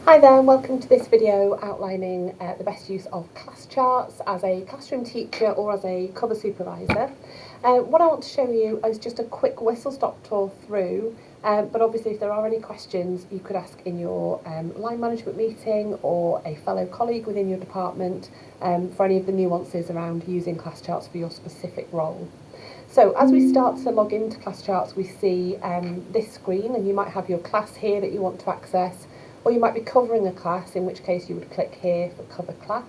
Hi there and welcome to this video outlining the best use of ClassCharts as a classroom teacher or as a cover supervisor. What I want to show you is just a quick whistle-stop tour through, but obviously if there are any questions you could ask in your line management meeting or a fellow colleague within your department for any of the nuances around using ClassCharts for your specific role. So as we start to log into ClassCharts, we see this screen, and you might have your class here that you want to access, or you might be covering a class, in which case you would click here for cover class.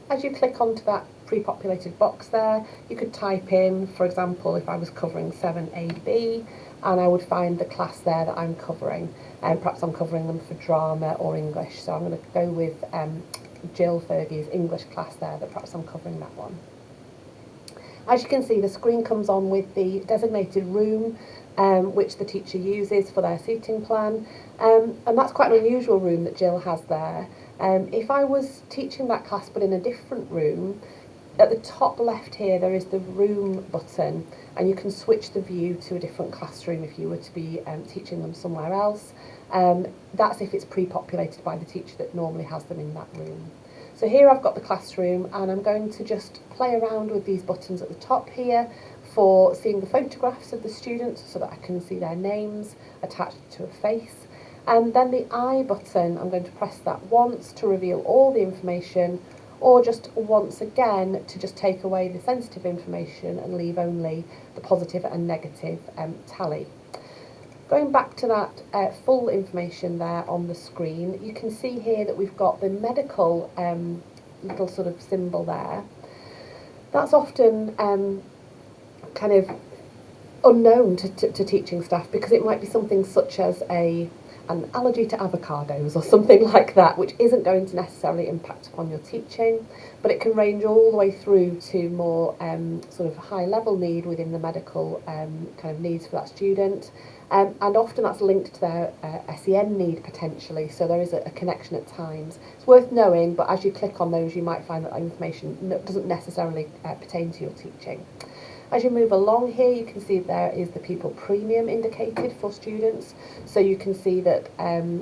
As you click onto that pre-populated box there, you could type in, for example, if I was covering 7AB, and I would find the class there that I'm covering, and perhaps I'm covering them for drama or English, so I'm going to go with Jill Fergie's English class there, that perhaps I'm covering that one. As you can see, the screen comes on with the designated room which the teacher uses for their seating plan, and that's quite an unusual room that Jill has there. If I was teaching that class but in a different room, at the top left here there is the room button, and you can switch the view to a different classroom if you were to be teaching them somewhere else. That's if it's pre-populated by the teacher that normally has them in that room. So here I've got the classroom, and I'm going to just play around with these buttons at the top here for seeing the photographs of the students so that I can see their names attached to a face. And then the I button, I'm going to press that once to reveal all the information, or just once again to just take away the sensitive information and leave only the positive and negative tally. Going back to that full information there on the screen, you can see here that we've got the medical little sort of symbol there. That's often kind of unknown to teaching staff, because it might be something such as an allergy to avocados or something like that, which isn't going to necessarily impact upon your teaching, but it can range all the way through to more sort of high level need within the medical kind of needs for that student. And often that's linked to their SEN need potentially, so there is a connection at times. It's worth knowing, but as you click on those you might find that information doesn't necessarily pertain to your teaching. As you move along here, you can see there is the Pupil Premium indicated for students, so you can see that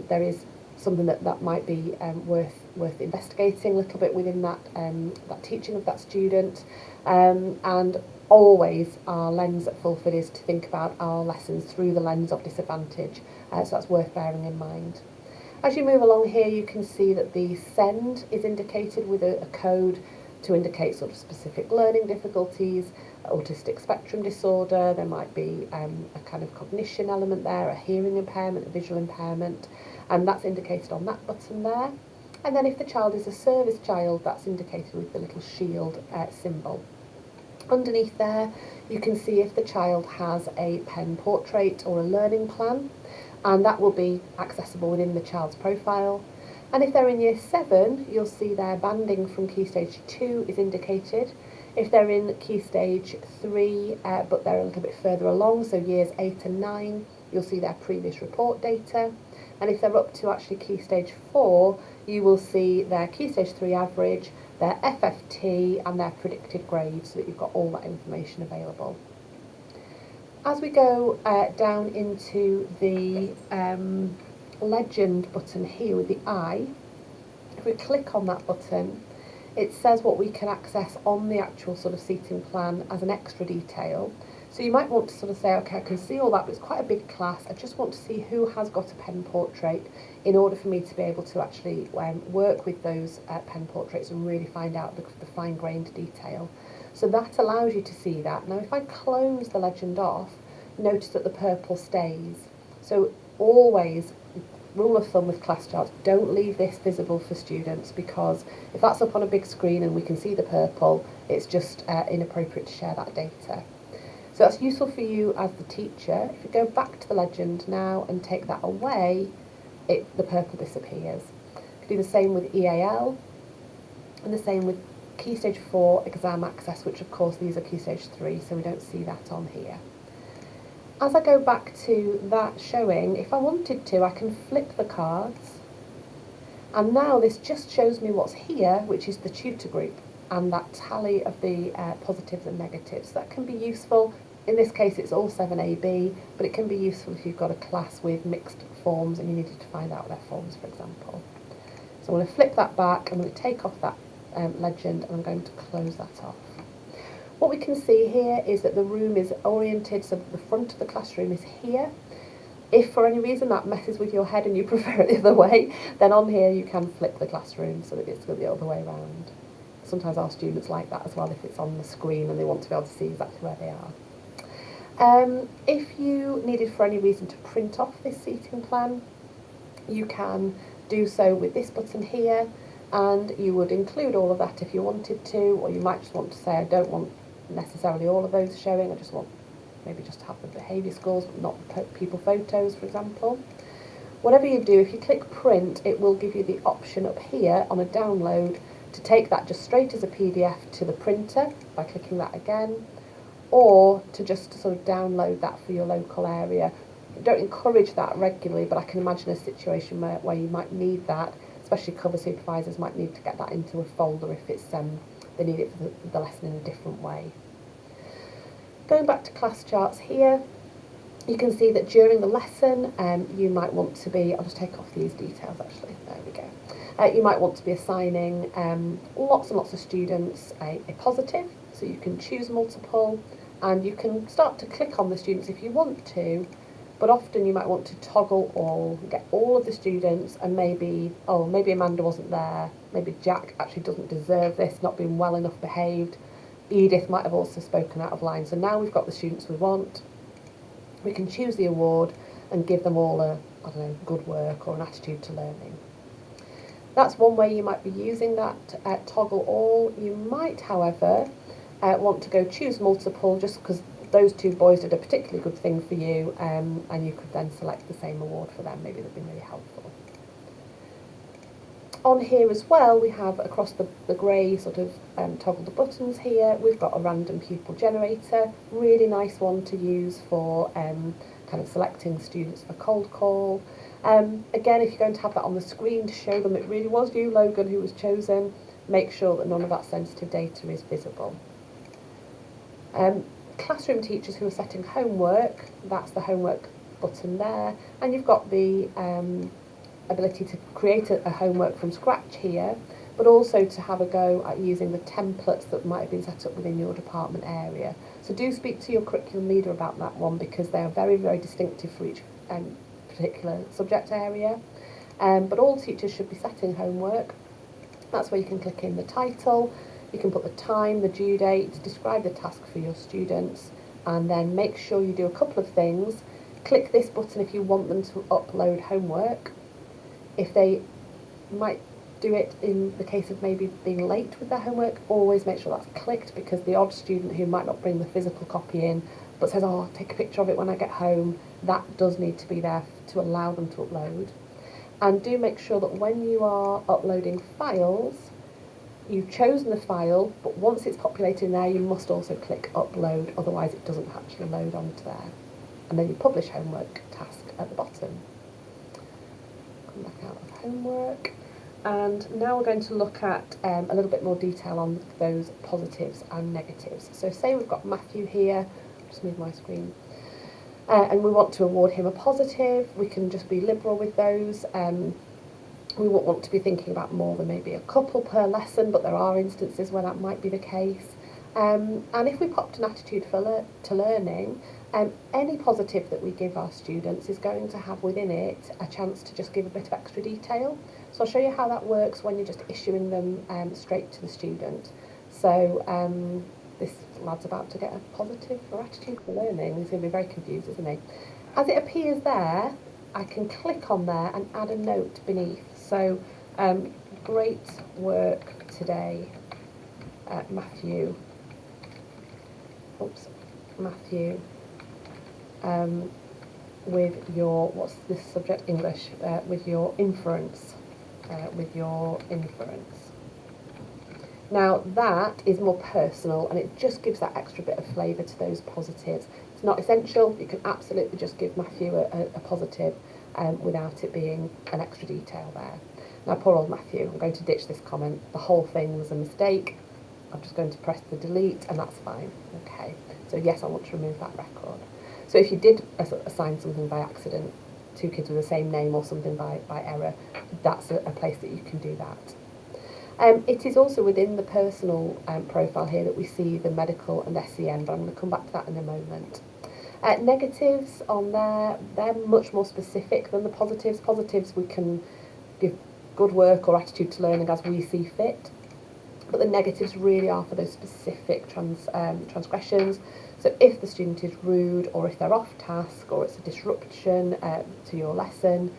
there is something that might be worth investigating a little bit within that teaching of that student. And always our lens at Fulford is to think about our lessons through the lens of disadvantage, so that's worth bearing in mind. As you move along here, you can see that the SEND is indicated with a code to indicate sort of specific learning difficulties, autistic spectrum disorder, there might be a kind of cognition element there, a hearing impairment, a visual impairment, and that's indicated on that button there. And then if the child is a service child, that's indicated with the little shield symbol. Underneath there, you can see if the child has a pen portrait or a learning plan, and that will be accessible within the child's profile. And if they're in Year 7, you'll see their banding from Key Stage 2 is indicated. If they're in Key Stage 3, but they're a little bit further along, so Years 8 and 9, you'll see their previous report data. And if they're up to actually Key Stage 4, you will see their Key Stage 3 average, their FFT and their predicted grade, so that you've got all that information available. As we go down into the legend button here with the I, if we click on that button, it says what we can access on the actual sort of seating plan as an extra detail. So you might want to sort of say, okay, I can see all that, but it's quite a big class. I just want to see who has got a pen portrait in order for me to be able to actually work with those pen portraits and really find out the fine-grained detail. So that allows you to see that. Now, if I close the legend off, notice that the purple stays. So always, rule of thumb with ClassCharts, don't leave this visible for students, because if that's up on a big screen and we can see the purple, it's just inappropriate to share that data. So that's useful for you as the teacher. If you go back to the legend now and take that away, the purple disappears. You can do the same with EAL, and the same with Key Stage 4 exam access, which of course these are Key Stage 3, so we don't see that on here. As I go back to that showing, if I wanted to, I can flip the cards, and now this just shows me what's here, which is the tutor group, and that tally of the positives and negatives. That can be useful. In this case it's all 7AB, but it can be useful if you've got a class with mixed forms and you needed to find out their forms, for example. I'm going to flip that back, I'm going to take off that legend, and I'm going to close that off. What we can see here is that the room is oriented so that the front of the classroom is here. If for any reason that messes with your head and you prefer it the other way, then on here you can flip the classroom so that it's the other way around. Sometimes our students like that as well if it's on the screen and they want to be able to see exactly where they are. If you needed for any reason to print off this seating plan, you can do so with this button here, and you would include all of that if you wanted to, or you might just want to say, I don't want necessarily all of those showing, I just want maybe just to have the behaviour scores, but not people photos, for example. Whatever you do, if you click print, it will give you the option up here on a download to take that just straight as a PDF to the printer by clicking that again, or to just sort of download that for your local area. I don't encourage that regularly, but I can imagine a situation where you might need that, especially cover supervisors might need to get that into a folder if it's they need it for the lesson in a different way. Going back to ClassCharts here, you can see that during the lesson you might want to be, I'll just take off these details actually, there we go. You might want to be assigning lots and lots of students a positive, so you can choose multiple, and you can start to click on the students if you want to, but often you might want to toggle all, get all of the students, and maybe Amanda wasn't there, maybe Jack actually doesn't deserve this, not being well enough behaved, Edith might have also spoken out of line. So now we've got the students we want, we can choose the award and give them all a, I don't know, good work or an attitude to learning. That's one way you might be using that toggle all. You might, however, want to go choose multiple just because those two boys did a particularly good thing for you, and you could then select the same award for them. Maybe they've been really helpful. On here as well, we have across the grey sort of toggle the buttons here, we've got a random pupil generator, really nice one to use for kind of selecting students for cold call. Again, if you're going to have that on the screen to show them it really was you, Logan, who was chosen, make sure that none of that sensitive data is visible. Classroom teachers who are setting homework, that's the homework button there, and you've got the ability to create a homework from scratch here, but also to have a go at using the templates that might have been set up within your department area. So do speak to your curriculum leader about that one, because they are very, very distinctive for each particular subject area. But all teachers should be setting homework. That's where you can click in the title, you can put the time, the due date, describe the task for your students, and then make sure you do a couple of things. Click this button if you want them to upload homework. If they might do it in the case of maybe being late with their homework, always make sure that's clicked, because the odd student who might not bring the physical copy in but says, oh, I'll take a picture of it when I get home, that does need to be there to allow them to upload. And do make sure that when you are uploading files, you've chosen the file, but once it's populated in there, you must also click upload, otherwise it doesn't actually load onto there. And then you publish homework task at the bottom. Come back out of homework, and now we're going to look at a little bit more detail on those positives and negatives. So say we've got Matthew here, just move my screen, and we want to award him a positive. We can just be liberal with those. We won't want to be thinking about more than maybe a couple per lesson, but there are instances where that might be the case. And if we popped an attitude to learning, any positive that we give our students is going to have within it a chance to just give a bit of extra detail. So I'll show you how that works when you're just issuing them straight to the student. So this lad's about to get a positive for attitude for learning. He's going to be very confused, isn't he? As it appears there, I can click on there and add a note beneath. So, great work today, Matthew. Oops, Matthew. With your, what's this subject? English. With your inference. Now that is more personal, and it just gives that extra bit of flavour to those positives. It's not essential. You can absolutely just give Matthew a positive without it being an extra detail there. Now poor old Matthew, I'm going to ditch this comment. The whole thing was a mistake. I'm just going to press the delete, and that's fine. Okay, so yes, I want to remove that record. So if you did assign something by accident, two kids with the same name or something by error, that's a place that you can do that. It is also within the personal profile here that we see the medical and SEN, but I'm going to come back to that in a moment. Negatives on there, they're much more specific than the positives. Positives we can give good work or attitude to learning as we see fit, but the negatives really are for those specific transgressions. So if the student is rude, or if they're off task, or it's a disruption to your lesson.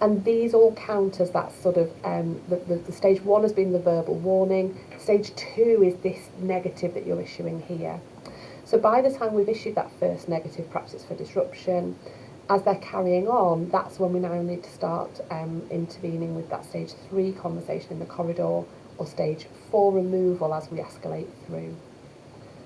And these all count as that sort of, the stage 1 has been the verbal warning, stage 2 is this negative that you're issuing here. So by the time we've issued that first negative, perhaps it's for disruption, as they're carrying on, that's when we now need to start intervening with that stage 3 conversation in the corridor, or stage 4 removal as we escalate through.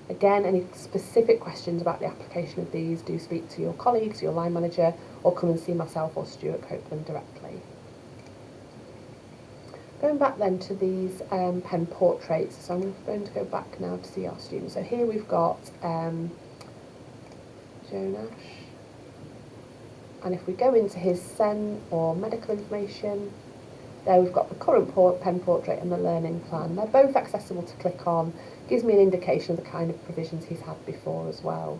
Again, any specific questions about the application of these, do speak to your colleagues, your line manager, or come and see myself or Stuart Copeland directly. Going back then to these pen portraits, so I'm going to go back now to see our students. So here we've got Jonash, and if we go into his SEN or medical information, there we've got the current pen portrait and the learning plan. They're both accessible to click on, gives me an indication of the kind of provisions he's had before as well.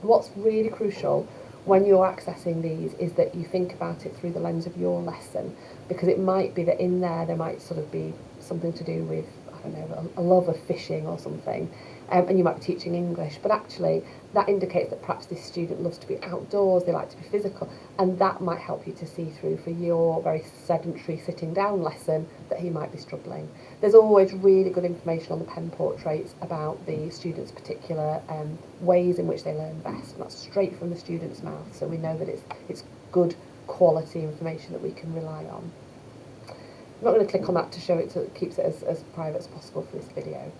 What's really crucial when you're accessing these is that you think about it through the lens of your lesson, because it might be that in there might sort of be something to do with, I don't know, a love of fishing or something, and you might be teaching English, but actually that indicates that perhaps this student loves to be outdoors, they like to be physical, and that might help you to see through for your very sedentary sitting down lesson that he might be struggling. There's always really good information on the pen portraits about the student's particular ways in which they learn best, and that's straight from the student's mouth, so we know that it's good quality information that we can rely on. I'm not going to click on that to show it, so it keeps it as private as possible for this video.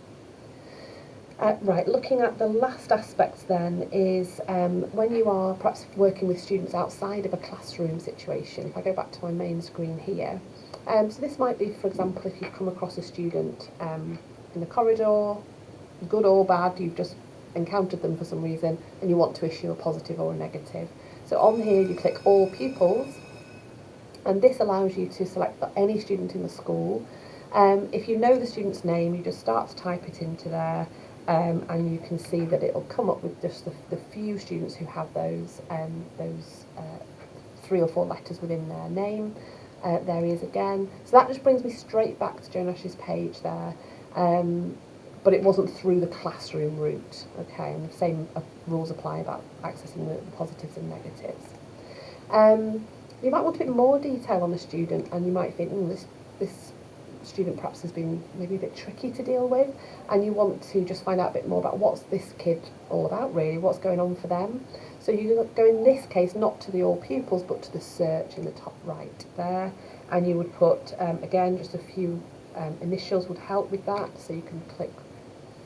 Right, looking at the last aspect then is when you are perhaps working with students outside of a classroom situation. If I go back to my main screen here, so this might be, for example, if you've come across a student in the corridor, good or bad, you've just encountered them for some reason and you want to issue a positive or a negative. So on here you click all pupils, and this allows you to select any student in the school. If you know the student's name, you just start to type it into there. And you can see that it'll come up with just the few students who have those 3 or 4 letters within their name. There he is again. So that just brings me straight back to Jonash's page there, but it wasn't through the classroom route. Okay, and the same rules apply about accessing the positives and negatives. You might want a bit more detail on the student, and you might think, this student perhaps has been maybe a bit tricky to deal with, and you want to just find out a bit more about what's this kid all about really, what's going on for them. So you go in this case not to the all pupils but to the search in the top right there, and you would put again just a few initials would help with that, so you can click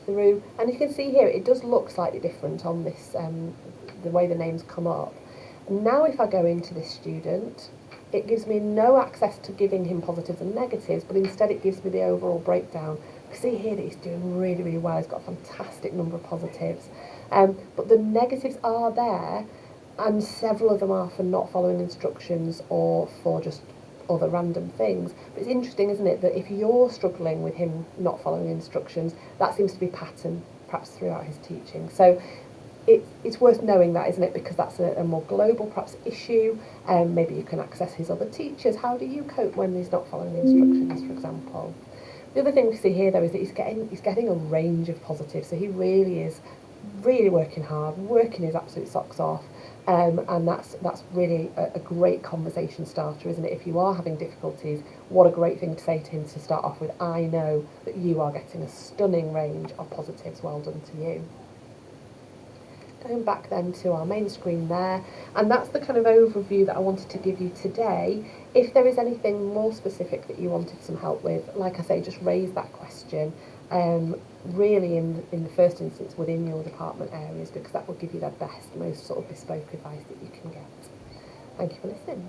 through, and you can see here it does look slightly different on this the way the names come up. Now if I go into this student, it gives me no access to giving him positives and negatives, but instead it gives me the overall breakdown. You can see here that he's doing really, really well. He's got a fantastic number of positives. But the negatives are there, and several of them are for not following instructions or for just other random things. But it's interesting, isn't it, that if you're struggling with him not following instructions, that seems to be a pattern perhaps throughout his teaching. So it's worth knowing that, isn't it, because that's a more global perhaps issue. Maybe you can access his other teachers. How do you cope when he's not following the instructions, for example? The other thing we see here though is that he's getting a range of positives, so he really is working hard, working his absolute socks off, and that's really a great conversation starter, isn't it? If you are having difficulties, what a great thing to say to him to start off with. I know that you are getting a stunning range of positives, well done to you. Going back then to our main screen there, and that's the kind of overview that I wanted to give you today. If there is anything more specific that you wanted some help with, like I say, just raise that question, really in the first instance within your department areas, because that will give you the best, most sort of bespoke advice that you can get. Thank you for listening.